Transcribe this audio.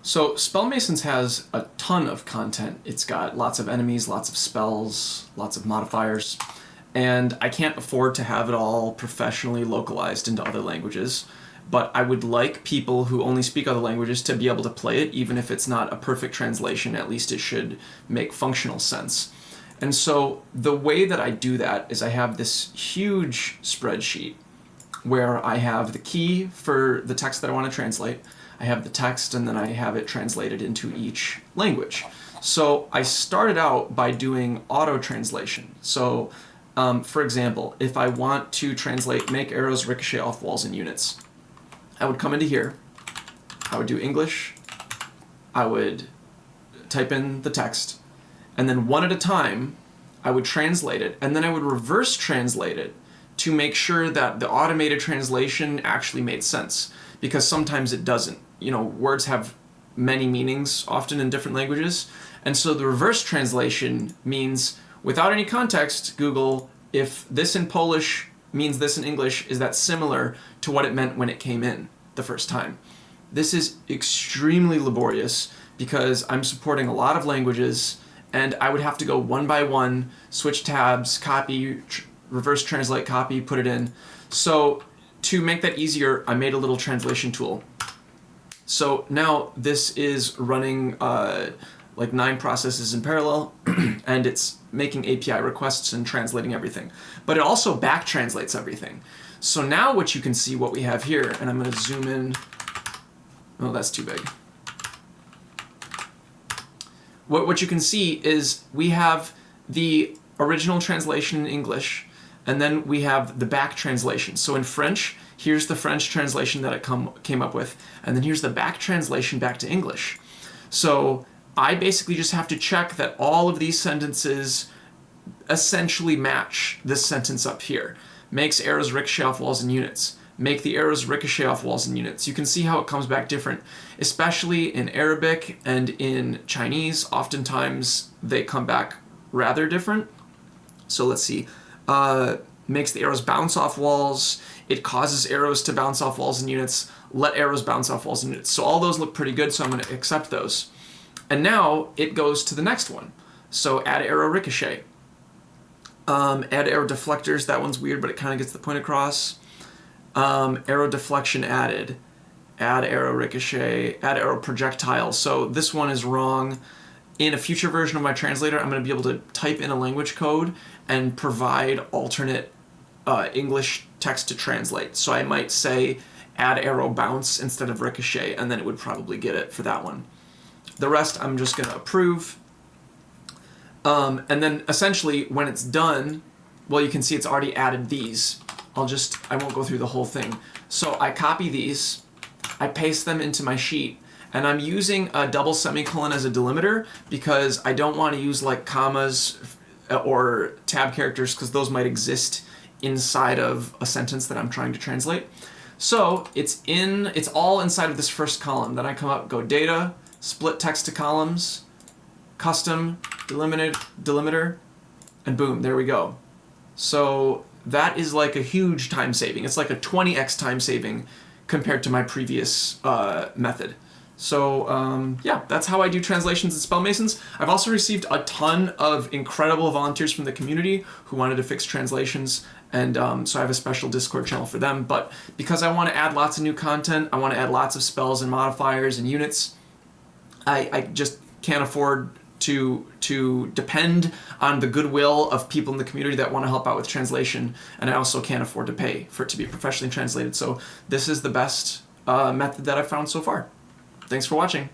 So Spellmasons has a ton of content. It's got lots of enemies, lots of spells, lots of modifiers, and I can't afford to have it all professionally localized into other languages, but I would like people who only speak other languages to be able to play it, even if it's not a perfect translation. At least it should make functional sense. And so the way that I do that is I have this huge spreadsheet where I have the key for the text that I want to translate. I have the text, and then I have it translated into each language. So I started out by doing auto translation. So for example, if I want to translate make arrows ricochet off walls and units, I would come into here, I would do English, I would type in the text, and then one at a time I would translate it, and then I would reverse translate it to make sure that the automated translation actually made sense, because sometimes it doesn't. You know, words have many meanings often in different languages, and so the reverse translation means, without any context, Google, if this in Polish means this in English, is that similar to what it meant when it came in the first time? This is extremely laborious because I'm supporting a lot of languages, and I would have to go one by one, switch tabs, copy, reverse translate, copy, put it in. So to make that easier, I made a little translation tool. So now this is running like 9 processes in parallel, and it's making API requests and translating everything. But it also back translates everything. So now what you can see, what we have here, and I'm going to zoom in. Oh, that's too big. What you can see is we have the original translation in English, and then we have the back translation. So in French, here's the French translation that it came up with, and then here's the back translation back to English. So I basically just have to check that all of these sentences essentially match this sentence up here. Makes arrows ricochet off walls and units. Make the arrows ricochet off walls and units. You can see how it comes back different, especially in Arabic and in Chinese. Oftentimes they come back rather different. So let's see. Makes the arrows bounce off walls. It causes arrows to bounce off walls and units. Let arrows bounce off walls and units. So all those look pretty good, so I'm going to accept those. And now it goes to the next one. So add arrow ricochet. Add arrow deflectors. That one's weird, but it kind of gets the point across. Arrow deflection added. Add arrow ricochet. Add arrow projectile. So this one is wrong. In a future version of my translator, I'm going to be able to type in a language code and provide alternate English text to translate. So I might say add arrow bounce instead of ricochet, and then it would probably get it for that one. The rest I'm just going to approve. And then essentially when it's done, well, you can see it's already added these. I won't go through the whole thing. So I copy these, I paste them into my sheet, and I'm using a double semicolon as a delimiter because I don't want to use like commas or tab characters, because those might exist inside of a sentence that I'm trying to translate. So it's all inside of this first column. Then I come up, go data, split text to columns, custom, delimiter, and boom, there we go. So that is like a huge time saving. It's like a 20x time saving compared to my previous method. So yeah, that's how I do translations in Spellmasons. I've also received a ton of incredible volunteers from the community who wanted to fix translations, and so I have a special Discord channel for them. But because I want to add lots of new content, I want to add lots of spells and modifiers and units, I just can't afford to depend on the goodwill of people in the community that want to help out with translation, and I also can't afford to pay for it to be professionally translated. So this is the best method that I've found so far. Thanks for watching.